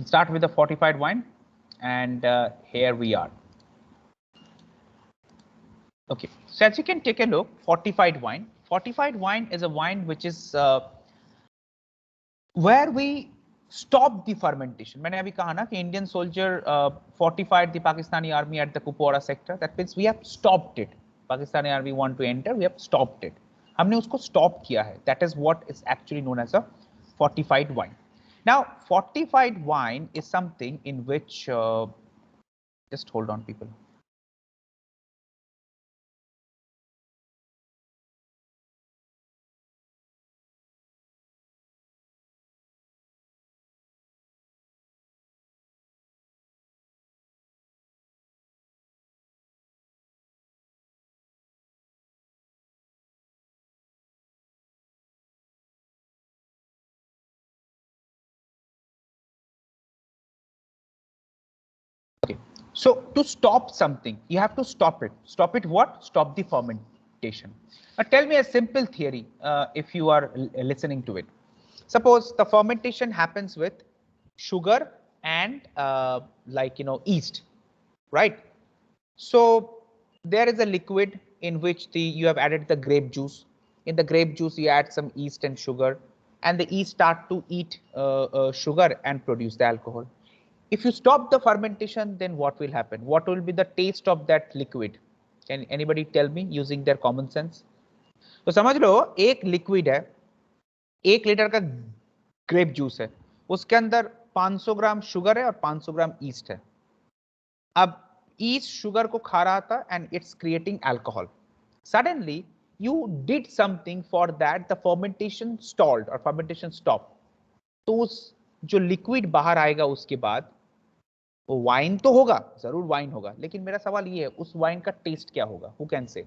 start with the fortified wine, and here we are. Okay, so as you can take a look, fortified wine. Fortified wine is a wine which is where we stop the fermentation. मैंने अभी कहा ना कि Indian soldier fortified the Pakistani army at the Kupwara sector. That means we have stopped it. Pakistani army want to enter, we have stopped it. हमने उसको stop किया है. That is what is actually known as a fortified wine. Now, fortified wine is something in which just hold on, people. So to stop something, you have to stop it. Stop it what? Stop the fermentation. Now tell me a simple theory if you are listening to it. Suppose the fermentation happens with sugar and yeast, right? So there is a liquid in which you have added the grape juice. In the grape juice, you add some yeast and sugar, and the yeast start to eat sugar and produce the alcohol. If you stop the fermentation, then what will happen? What will be the taste of that liquid? Can anybody tell me using their common sense? तो समझ लो एक liquid है, 1 litre का grape juice है, उसके अंदर 500 gram sugar है और 500 ग्राम ईस्ट है. अब ईस्ट शुगर को खा रहा था and it's creating alcohol. Suddenly you did something for that, the fermentation stalled or fermentation stopped. तो उस जो लिक्विड बाहर आएगा उसके बाद वो वाइन तो होगा, जरूर वाइन होगा, लेकिन मेरा सवाल ये है उस वाइन का टेस्ट क्या होगा? Who can say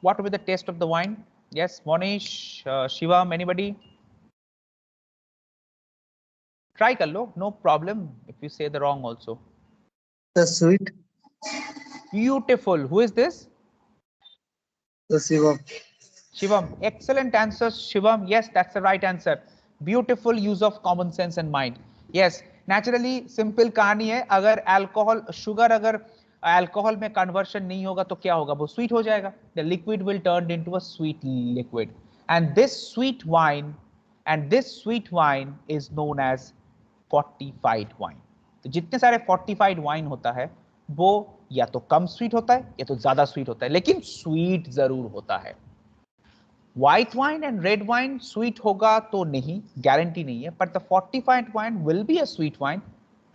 what will be the test of the wine? Yes Monish, Shivam, anybody? Try कर लो, no problem if you say the wrong also. The sweet. Beautiful. Who is this? The Shivam. Shivam. Excellent answer, Shivam. Yes, that's the right answer. Beautiful use of common sense and mind. Yes, naturally simple कहानी है. अगर alcohol, sugar अगर alcohol में conversion नहीं होगा तो क्या होगा? वो sweet हो जाएगा. The liquid will turn into a sweet liquid. And this sweet wine is known as fortified wine. तो जितने सारे fortified wine होता है वो या तो कम स्वीट होता है या तो ज्यादा स्वीट होता है, लेकिन स्वीट जरूर होता है. White wine and red wine sweet होगा तो नहीं, गारंटी नहीं है, but the fortified wine will be a sweet wine.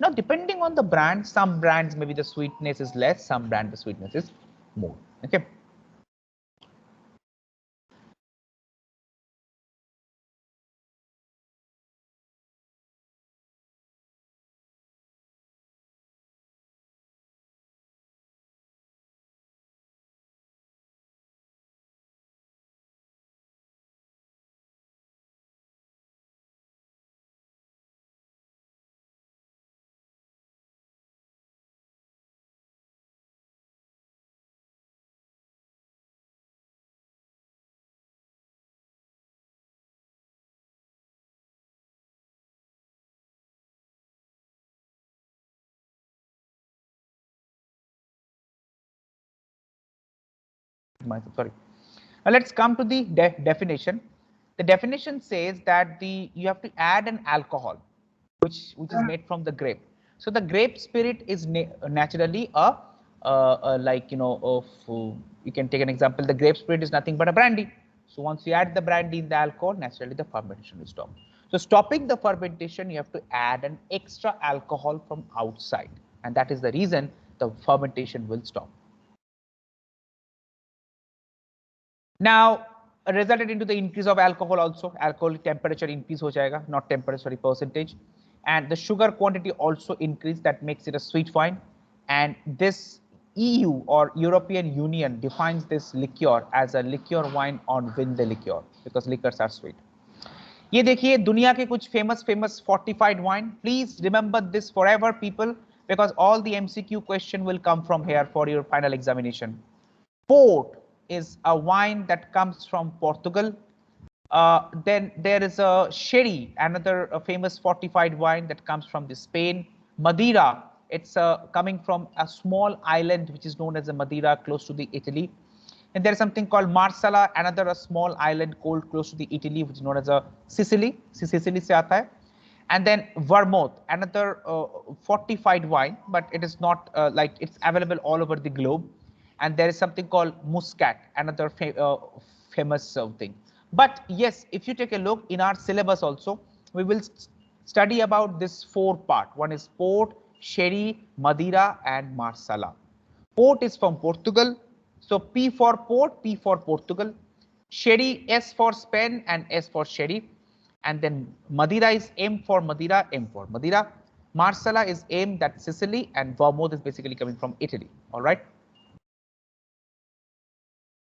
Now depending on the brand, some brands maybe the sweetness is less, some brand the sweetness is more. Okay. Sorry. Now let's come to the definition. The definition says that you have to add an alcohol which is made from the grape. So the grape spirit is naturally you can take an example. The grape spirit is nothing but a brandy. So once you add the brandy in the alcohol, naturally the fermentation will stop. So stopping the fermentation, you have to add an extra alcohol from outside, and that is the reason the fermentation will stop. Now resulted into the increase of alcohol also. Alcohol temperature increase ho jayega, not temperature, sorry, percentage. And the sugar quantity also increase, that makes it a sweet wine. And this EU or European Union defines this liqueur as a liqueur wine on win the liqueur because liqueurs are sweet. ये देखिए दुनिया के कुछ famous fortified wine. Please remember this forever, people, because all the MCQ question will come from here for your final examination. Port is a wine that comes from Portugal. Then there is a sherry, another famous fortified wine that comes from the Spain. Madeira, it's coming from a small island which is known as a Madeira, close to the Italy. And there is something called Marsala, another a small island close to the Italy, which is known as a Sicily. Sicily se aata hai. And then vermouth, another fortified wine, but it is not like it's available all over the globe. And there is something called muscat, another famous thing. But yes, if you take a look in our syllabus also, we will study about this four part. One is port, sherry, Madeira, and Marsala. Port is from Portugal. So P for port, P for Portugal. Sherry, S for Spain, and S for sherry. And then Madeira is M for Madeira, M for Madeira. Marsala is M, that's Sicily, and vermouth is basically coming from Italy. All right.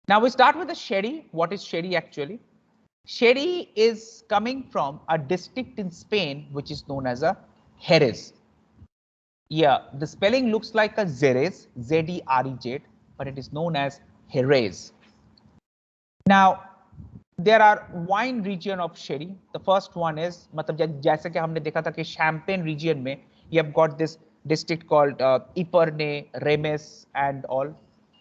Now we start with the sherry. What is sherry actually? Sherry is coming from a district in Spain which is known as a Jerez. Yeah, the spelling looks like a Jerez, Z-E-R-E-Z, but it is known as Jerez. Now there are wine region of sherry. The first one is, मतलब जैसे कि हमने देखा था कि Champagne region में you have got this district called Epernay, Remes, and all.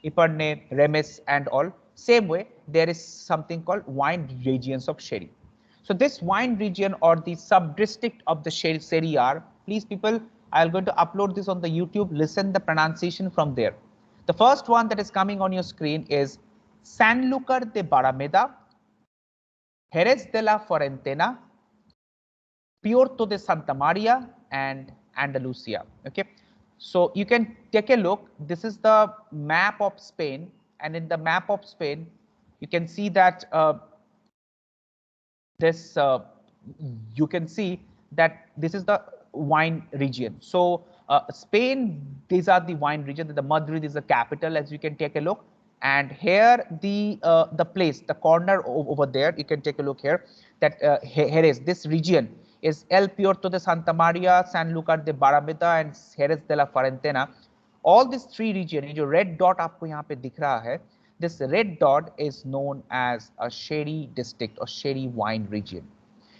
Epernay, Remes, and all. Same way, there is something called wine regions of sherry. So this wine region or the sub-district of the sherry are, please people, I'm going to upload this on the YouTube. Listen the pronunciation from there. The first one that is coming on your screen is Sanlúcar de Barrameda, Jerez de la Frontera, Puerto de Santa Maria, and Andalusia. Okay, so you can take a look. This is the map of Spain, and in the map of Spain, you can see that you can see that this is the wine region. So Spain, these are the wine region. The Madrid is the capital, as you can take a look. And here the place, the corner over there, you can take a look here. That Jerez, this region is El Puerto de Santa Maria, Sanlúcar de Barrameda, and Jerez de la Frontera. All these three regions, जो red dot आपको यहाँ पे दिख रहा है, this red dot is known as a sherry district or sherry wine region.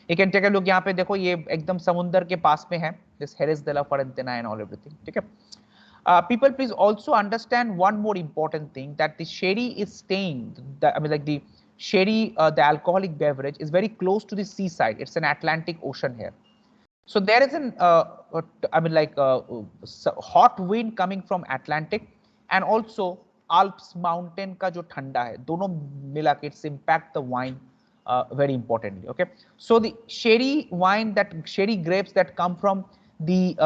You can take a look यहाँ पे देखो ये एकदम समुंदर के पास में है, this Jerez de la Frontera and all everything. ठीक है? People, please also understand one more important thing, that the sherry is staying, the sherry, the alcoholic beverage is very close to the seaside. It's an Atlantic Ocean here. So there is an, hot wind coming from Atlantic, and also Alps mountain का जो ठंडा है, दोनों मिला के it's impact the wine very importantly. Okay, so the sherry wine, that sherry grapes that come from the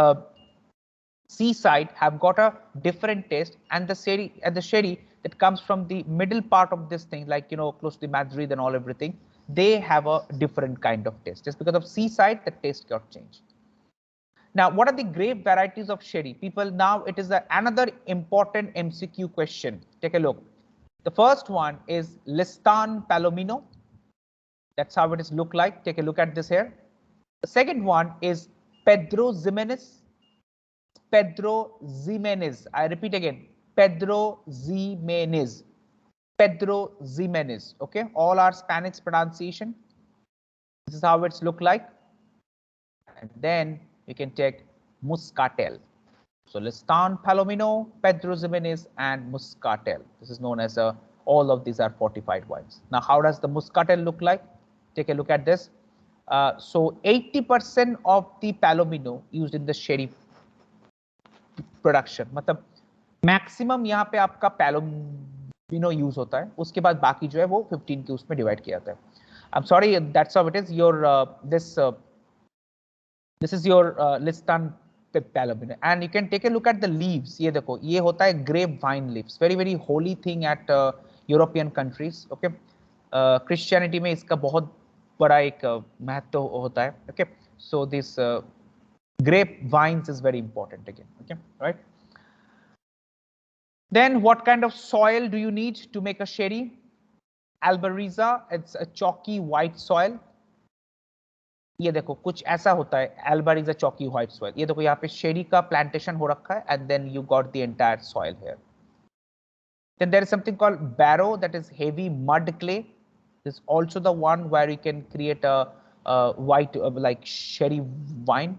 seaside have got a different taste, and the sherry that comes from the middle part of this thing, like close to the Madrid and all everything, they have a different kind of taste. Just because of seaside, the taste got changed. Now, what are the grape varieties of sherry? People, now it is another important MCQ question. Take a look. The first one is Listan Palomino. That's how it is look like. Take a look at this here. The second one is Pedro Ximénez. Pedro Ximénez. I repeat again, Pedro Ximénez. Pedro Ximénez. Okay, all are Spanish pronunciation. This is how it's look like. And then you can take Muscatel. So Listan Palomino, Pedro Ximénez, and Muscatel. This is known as all of these are fortified wines. Now, how does the Muscatel look like? Take a look at this. So 80% of the Palomino used in the sherry production, मतलब maximum यहाँ पे आपका पैलोमिनो use होता है, उसके बाद बाकी जो है वो 15 के उसमें डिवाइड किया जाता है. I am sorry, that's how it is. Your this is your Listan Palomino, and you can take a look at the leaves. ये देखो, ये होता है grape vine leaves, very very holy thing at European countries. Okay, Christianity में इसका बहुत बड़ा एक महत्व होता है. Okay, so this grape vines is very important again. Okay, right? Then what kind of soil do you need to make a sherry? Albariza, it's a chalky white soil. ये देखो कुछ ऐसा होता है, Albariza chalky white soil. ये देखो यहाँ पे sherry का plantation हो रखा है, and then you got the entire soil here. Then there is something called barrow, that is heavy mud clay. This is also the one where you can create a white like sherry wine.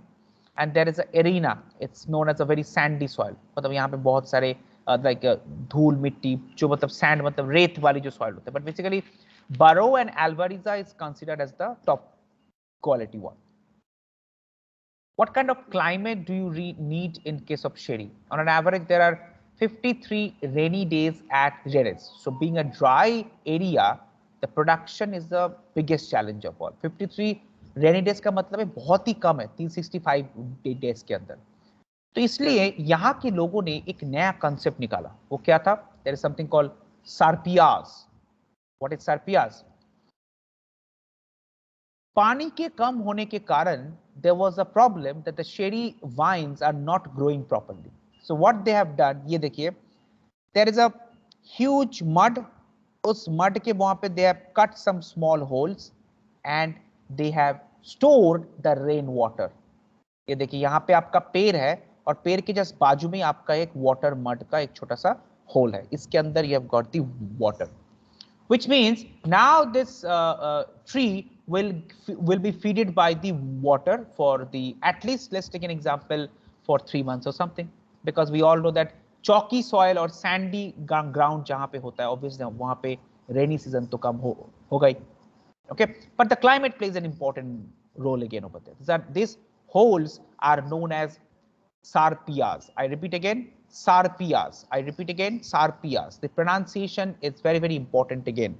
And there is an arena. It's known as a very sandy soil. मतलब यहाँ पे बहुत सारे like धूल मिट्टी जो मतलब sand मतलब रेत वाली जो soil होते हैं. But basically Barrow and Alvareza is considered as the top quality one. What kind of climate do you need in case of sherry? On an average, there are 53 rainy days at Jerez. So being a dry area, the production is the biggest challenge of all. 53 rainy days का मतलब है बहुत ही कम है 365 days के अंदर. तो इसलिए यहाँ के लोगों ने एक नया concept निकाला. वो क्या था? There is something called sarpias. What is sarpias? पानी के कम होने के कारण there was a problem that the sherry vines are not growing properly. So what they have done, ये देखिए, there is a huge mud. उस mud के वहां पे they have cut some small holes and they have stored the rain water. ये देखिए यहाँ पे आपका पेड़ है और पेड़ के जस्ट बाजू में आपका एक water mud का एक छोटा सा hole है. इसके अंदर you have got the water. Which means now this tree will be feeded by the water for the at least, let's take an example, for 3 months or something, because we all know that chalky soil or sandy ground जहाँ पे होता है obviously वहाँ पे rainy season तो कम होगा ही. Okay, but the climate plays an important role again over there. These holes are known as sarpias. I repeat again, sarpias. I repeat again, sarpias. The pronunciation is very, very important again.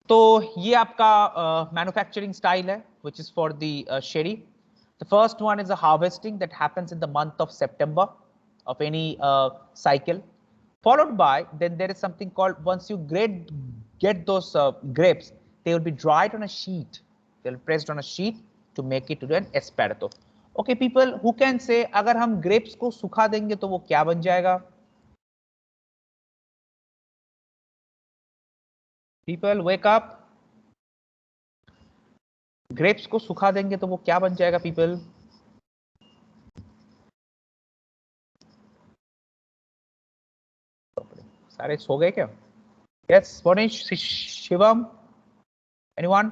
तो ये आपका manufacturing style है, which is for the sherry. The first one is a harvesting that happens in the month of September of any cycle. Followed by, then there is something called, once you get those grapes, they will be dried on a sheet. They'll be pressed on a sheet to make it to an esparato. Okay, people who can say, अगर हम grapes को सुखा देंगे तो वो क्या बन जाएगा? People wake up. Grapes को सुखा देंगे तो वो क्या बन जाएगा? People. सारे सो गए क्या? Yes, Vanish, Shivam, anyone?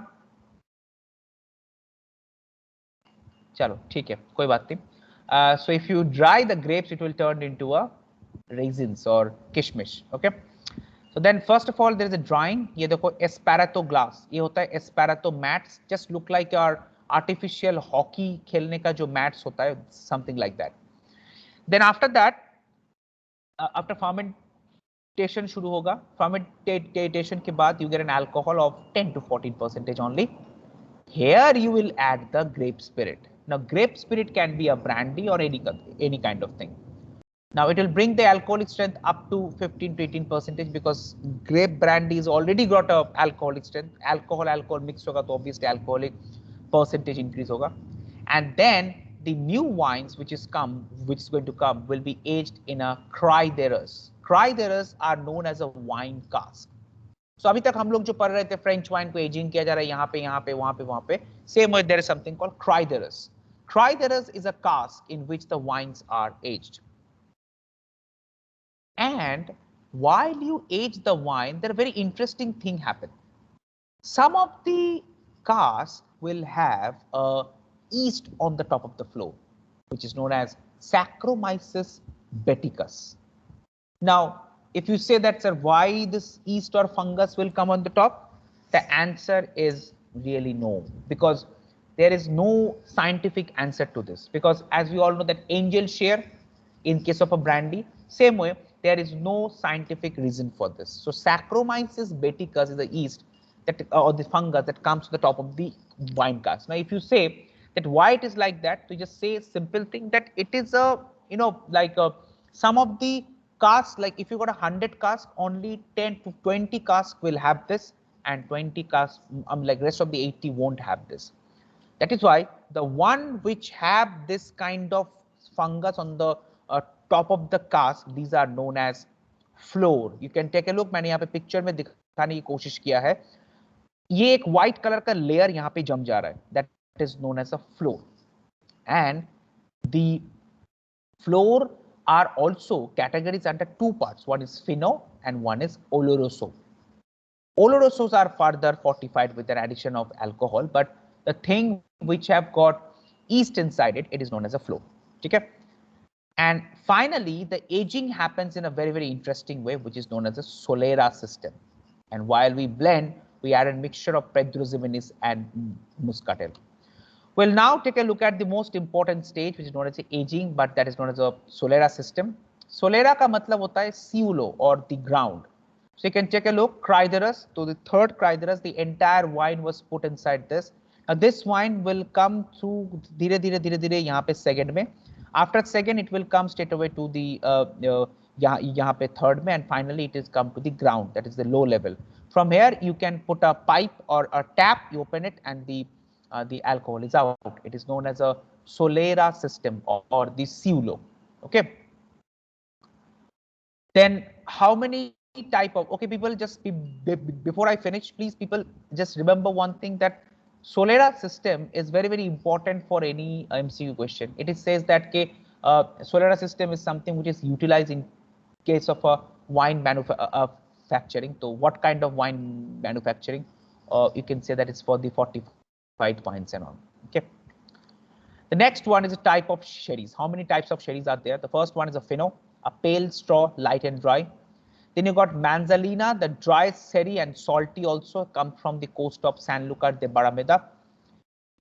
चलो ठीक है, कोई बात नहीं. So if you dry the grapes, it will turn into a raisins or kishmish. Okay. So then first of all there is a drying. ये देखो esparato glass. ये होता है esparato mats. Just look like your artificial hockey खेलने का जो mats होता है, something like that. Then after that, after fermentation शुरू होगा. Fermentation के बाद you get an alcohol of 10 to 14% only. Here you will add the grape spirit. Now grape spirit can be a brandy or any kind of thing. Now it will bring the alcoholic strength up to 15 to 18% because grape brandy is already got a alcoholic strength. Alcohol mix होगा तो obviously alcoholic percentage increase होगा. And then the new wines which is going to come will be aged in a cryderas. Cryderas are known as a wine cask. So अभी तक हम लोग जो पढ़ रहे थे French wine को aging किया जा रहा है यहाँ पे वहाँ पे. Same way there is something called cryderas. Cryderas is a cask in which the wines are aged. And while you age the wine, there are very interesting thing happen. Some of the casks will have a yeast on the top of the floor, which is known as Saccharomyces bacteris. Now, if you say that, sir, why this yeast or fungus will come on the top? The answer is really no, because there is no scientific answer to this. Because as we all know that angel share in case of a brandy, same way, there is no scientific reason for this. So Saccharomyces bacteris is the yeast that or the fungus that comes to the top of the wine cask. Now, if you say that why it is like that, to just say a simple thing that it is a like some of the casks, like if you got 100 casks, only 10 to 20 casks will have this, and 20 casks, like rest of the 80 won't have this. That is why the one which have this kind of fungus on the top of the cask, these are known as floor. You can take a look. मैंने यहाँ पे picture में दिखाने की कोशिश किया है. ये एक white color का layer यहाँ पे जम जा रहा है. That is known as a floor. And the floor are also categorized under two parts. One is pheno and one is oloroso. Olorosos are further fortified with an addition of alcohol, but the thing which have got yeast inside it, it is known as a flow. Okay. And finally, the aging happens in a very, very interesting way, which is known as a Solera system. And while we blend, we add a mixture of Pedro Ximénez and Muscatel. We'll now take a look at the most important stage, which is known as the aging, but that is known as a Solera system. Solera का मतलब होता है siulo or the ground. So you can take a look, Cryderus. So the third Cryderus, the entire wine was put inside this. Now this wine will come through धीरे धीरे यहाँ पे second में. After second, it will come straight away to the यहाँ पे third में, and finally it is come to the ground, that is the low level. From here you can put a pipe or a tap, you open it, and the alcohol is out. It is known as a Solera system or the siulo. Okay. Then how many type of, okay, people just before I finish, please people just remember one thing, that Solera system is very, very important for any MCQ question. It says that Solera system is something which is utilized in case of a wine manufacturing. So what kind of wine manufacturing? You can say that it's for the fortified wines and all. Okay. The next one is a type of sherries. How many types of sherries are there? The first one is a Fino, a pale straw, light and dry. Then you got Manzanilla, the dry, sherry and salty, also come from the coast of Sanlúcar de Barrameda.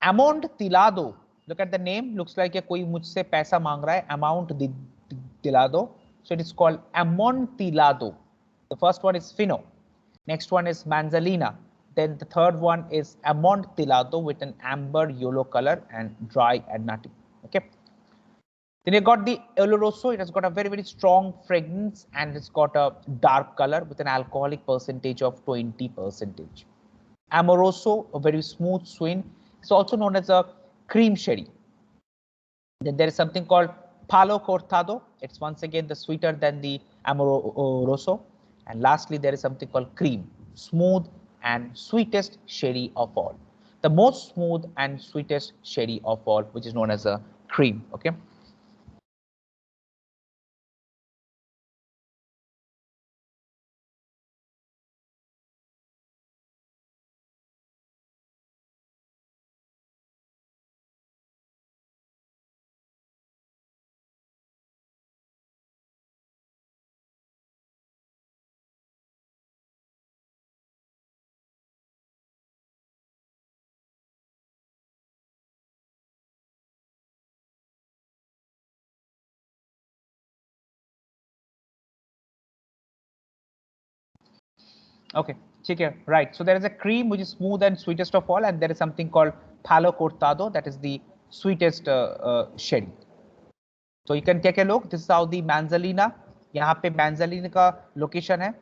Amontillado, look at the name, looks like कोई मुझसे पैसा मांग रहा है, Amontillado. So it is called Amontillado. The first one is Fino. Next one is Manzanilla. Then the third one is Amontillado with an amber yellow color and dry and nutty. Okay. Then you got the Oloroso. It has got a very, very strong fragrance and it's got a dark color with an alcoholic percentage of 20%. Amoroso, a very smooth sweet. It's also known as a cream sherry. Then there is something called Palo Cortado. It's once again the sweeter than the Amoroso. And lastly, there is something called cream, smooth and sweetest sherry of all. The most smooth and sweetest sherry of all, which is known as a cream. Okay. Okay, right. So there is a cream which is smooth and sweetest of all, and there is something called Palo Cortado, that is the sweetest sherry. So you can take a look. This is how the Manzanilla. यहाँ पे Manzanilla का location है.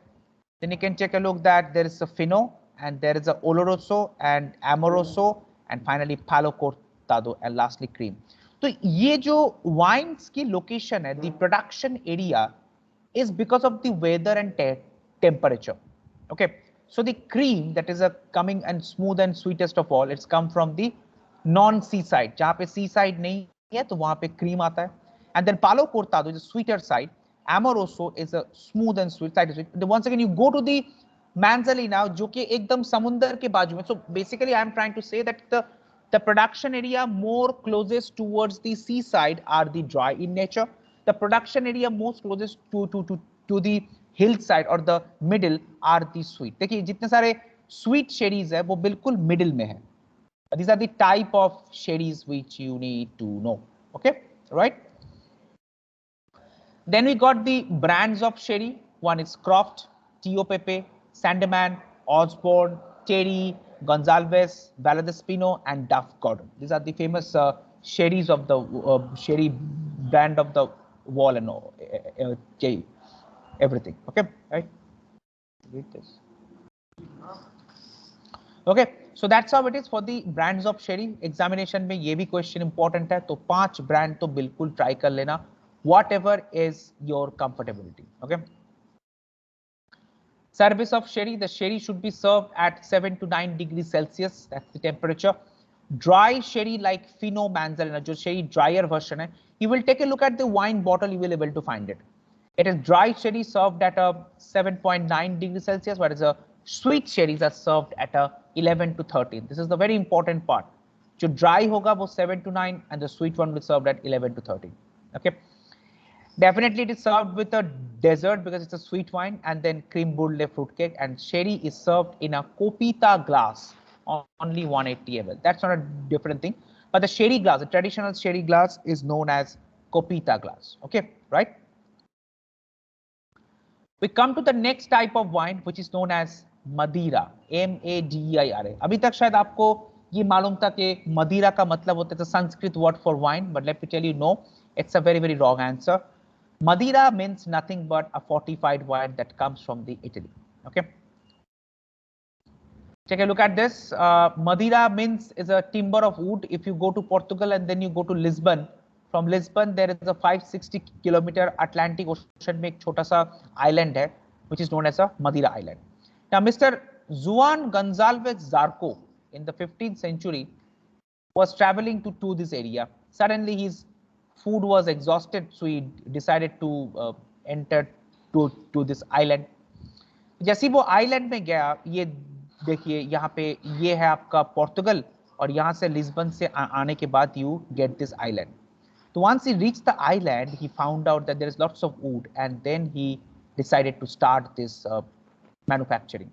Then you can take a look that there is a Fino and there is a Oloroso and Amoroso and finally Palo Cortado and lastly cream. तो ये जो wines की location है, the production area is because of the weather and temperature. Okay, so the cream that is a coming and smooth and sweetest of all, it's come from the non-seaside. जहाँ पे seaside नहीं है तो वहाँ पे cream आता है. And then Palo Cortado is a sweeter side. Amoroso is a smooth and sweet side. Once again, you go to the Manzanilla, जो कि एकदम समुंदर के बाजू में. So basically, I am trying to say that the production area more closest towards the seaside are the dry in nature. The production area most closest to the hillside or the middle are the sweet. देखिए जितने सारे sweet sherries है वो बिल्कुल middle में है. These are the type of sherries which you need to know. Okay, right? Then we got the brands of sherry. One is Croft, Tio Pepe, Sandeman, Osborne, Terry, Gonzalez, Valadespino, and Duff Gordon. These are the famous sherries of the sherry brand of the wall and everything. Okay, right? Read this. Okay, so that's how it is for the brands of sherry. Examination में ये भी question important है, तो 5 brand तो बिल्कुल try कर लेना. Whatever is your comfortability. Okay. Service of sherry. The sherry should be served at 7 to 9 degrees Celsius. That's the temperature. Dry sherry like Fino Manzanilla, जो sherry drier version है. You will take a look at the wine bottle. You will be able to find it. It is dry sherry served at a 7.9 degrees Celsius, whereas a Sweet sherries are served at a 11 to 13. This is the very important part. जो dry होगा वो 7 to 9 and the sweet one will be served at 11 to 13. Okay. Definitely it is served with a dessert because it's a sweet wine, and then cream brulee fruitcake, and sherry is served in a kopita glass, only 180 ml. That's not a different thing, but the sherry glass, the traditional sherry glass, is known as kopita glass. Okay, right? We come to the next type of wine, which is known as Madeira, M-A-D-E-I-R-A. अभी तक शायद आपको ये मालूम था कि मदिरा का मतलब होता है Sanskrit word for wine, but let me tell you, no, it's a very wrong answer. Madeira means nothing but a fortified wine that comes from the Italy. Okay, take a look at this. Madeira means is a timber of wood. If you go to Portugal and then you go to Lisbon, from Lisbon there is a 560 kilometer Atlantic Ocean में एक छोटा सा island है, which is known as a Madeira Island. Now, Mr. Juan Gonzalez Zarco in the 15th century was traveling to this area. Suddenly his food was exhausted, so he decided to enter to this island. जैसे वो island में गया, ये देखिए यहाँ पे ये है आपका पोर्टुगल, और यहाँ से लिस्बन से आने के बाद you get this island. So once he reached the island, he found out that there is lots of wood, and then he decided to start this manufacturing.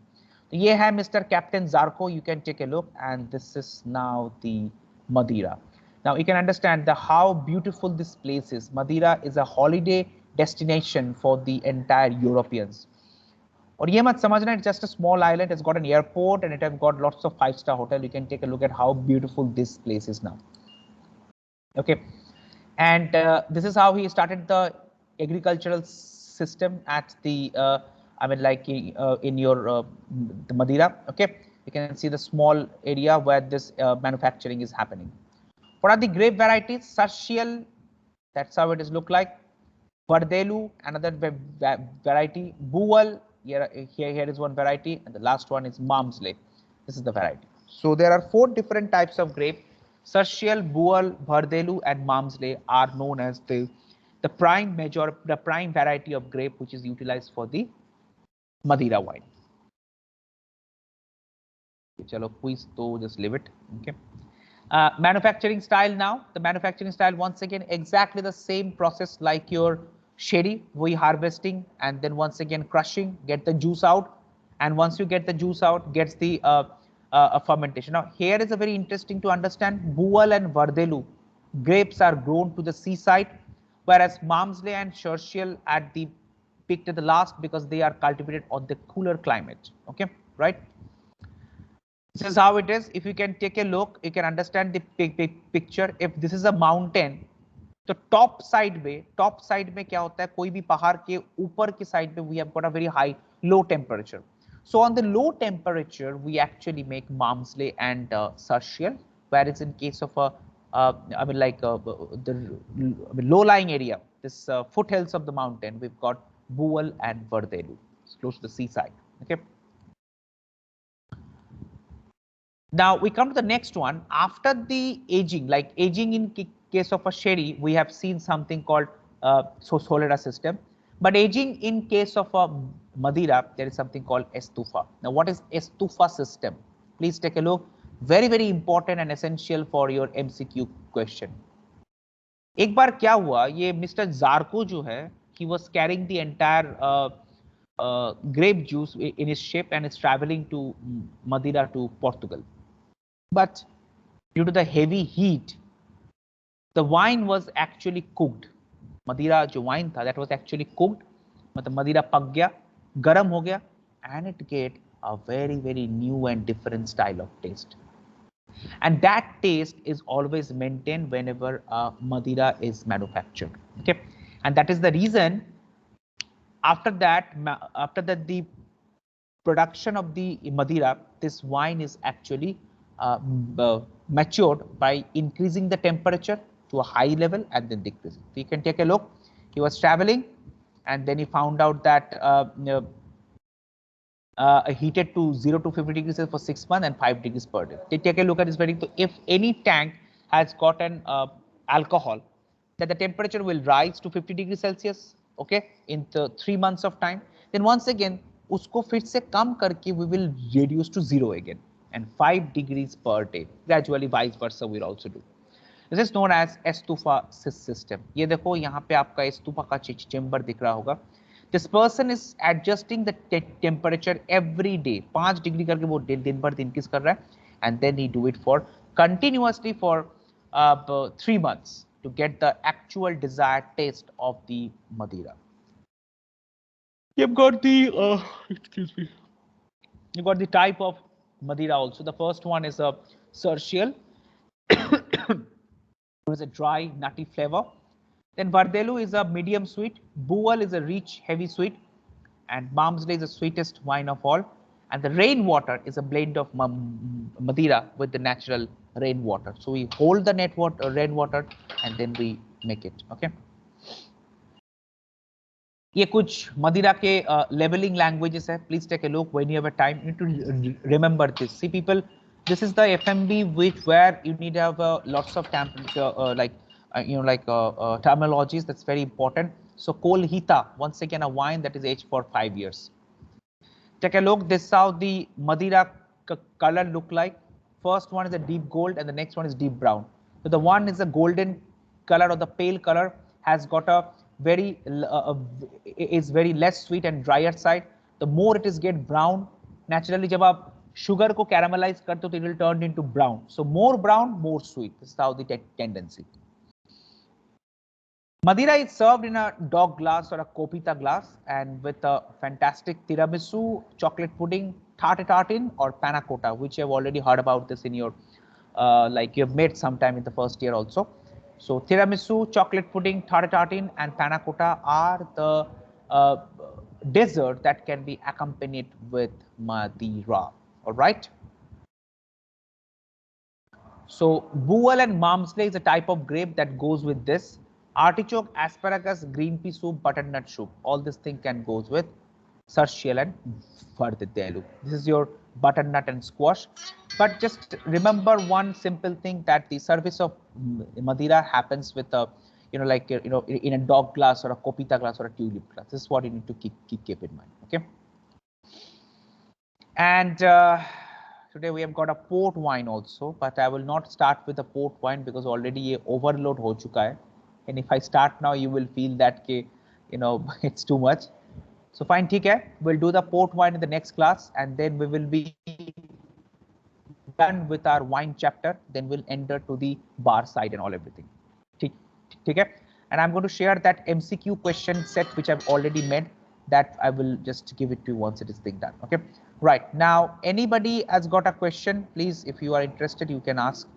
So ये है Mr. Captain Zarco. You can take a look, and this is now the Madeira. Now you can understand how beautiful this place is. Madeira is a holiday destination for the entire Europeans. और ये मत समझना, it's just a small island. It's got an airport and it has got lots of 5-star hotel. You can take a look at how beautiful this place is now. Okay, and this is how he started the agricultural system at the I mean, like in your the Madeira. Okay, you can see the small area where this manufacturing is happening. What are the grape varieties? Sarcial, that's how it is look like. Vardelu, another variety. Bual, here is one variety, and the last one is Malmsey. This is the variety. So there are 4 different types of grape. Sarcial, Bual, Vardelu, and Malmsey are known as the prime variety of grape which is utilized for the Madeira wine. Chalo, please, to just leave it. Okay. Manufacturing style now. The manufacturing style, once again, exactly the same process like your sherry. We harvesting and then once again crushing, get the juice out, and once you get the juice out, gets the fermentation. Now here is a very interesting to understand. Bual and Vardelu grapes are grown to the seaside, whereas Malmsey and Churchill at the picked at the last because they are cultivated on the cooler climate. Okay, right? This is how it is. If you can take a look, you can understand the picture. If this is a mountain, तो top side में क्या होता है, कोई भी पहाड़ के ऊपर की साइड में we have got a very high low temperature. So on the low temperature we actually make Malmsey and Sarcial, whereas in case of a I mean like the low-lying area, this foothills of the mountain, we've got Bual and Vardelu. It's close to the seaside. Okay. Now we come to the next one. After the aging, like aging in case of a sherry, we have seen something called Solera system. But aging in case of a Madeira, there is something called estufa. Now what is estufa system? Please take a look. Very, very important and essential for your MCQ question. एक बार क्या हुआ, ये mister जार्को जो है, he was carrying the entire grape juice in his ship and is traveling to Madeira to Portugal. But due to the heavy heat, the wine was actually cooked. Madeira जो wine था, that was actually cooked. मतलब Madeira पक गया, गर्म हो गया, and it get a very, very new and different style of taste. And that taste is always maintained whenever Madeira is manufactured. Okay, and that is the reason after that the production of the Madeira, this wine is actually matured by increasing the temperature to a high level and then decreasing. So you can take a look. He was traveling and then he found out that heated to 0 to 50 degrees for 6 months and 5 degrees per day. Take a look at this very. So if any tank has got an alcohol, that the temperature will rise to 50 degrees Celsius, okay, in the 3 months of time. Then once again, उसको फिर से कम करके we will reduce to 0 again and 5 degrees per day. Gradually vice versa we'll also do. This is known as estufa system. ये देखो यहाँ पे आपका estufa का चेम्बर दिख रहा होगा. This person is adjusting the temperature every day. 5 degree करके वो दिन भर increase कर रहा है, and then he do it for continuously for 3 months to get the actual desired taste of the Madeira. You've got the excuse me. You got the type of Madeira also. The first one is a Cercial. It is a dry, nutty flavor. Then Vardelu is a medium sweet. Bual is a rich, heavy sweet. And Barnsley is the sweetest wine of all. And the rainwater is a blend of Madeira with the natural rainwater. So we hold the rainwater and then we make it. Okay. ये कुछ मदिरा के labelling languages है. Please take a look when you have a time. You need to remember this. See people, this is the FMB where you need to have lots of terminologies. That's very important. So Kolhita, once again a wine that is aged for 5 years. Take a look. This is how the Madeira color look like. First one is a deep gold and the next one is deep brown. So the one is a golden color or the pale color, has got a is very less sweet and drier side. The more it is get brown, naturally जब आप sugar को caramelize करते हो तो it will turn into brown. So more brown, more sweet. This is how the tendency. Madeira is served in a dog glass or a copita glass and with a fantastic tiramisu, chocolate pudding, tarte tartine or panna cotta, which you have already heard about this in your like you have made sometime in the first year also. So tiramisu, chocolate pudding, tarte tartine and panna cotta are the dessert that can be accompanied with Madeira. All right. So Bual and Malmsey is a type of grape that goes with this. Artichoke, asparagus, green pea soup, butternut soup. All this thing can goes with Cercial and Vardelu. This is your butternut and squash. But just remember one simple thing, that the service of Madeira happens with a, in a dog glass or a copita glass or a tulip glass. This is what you need to keep in mind. Okay. And today we have got a port wine also, but I will not start with the port wine because already ye overload ho chuka hai. And if I start now, you will feel that it's too much. So fine, ठीक है. We'll do the port wine in the next class, and then we will be done with our wine chapter. Then we'll enter to the bar side and all everything. ठीक है. And I'm going to share that MCQ question set which I've already made. That I will just give it to you once it is being done. Okay. Right now, anybody has got a question? Please, if you are interested, you can ask.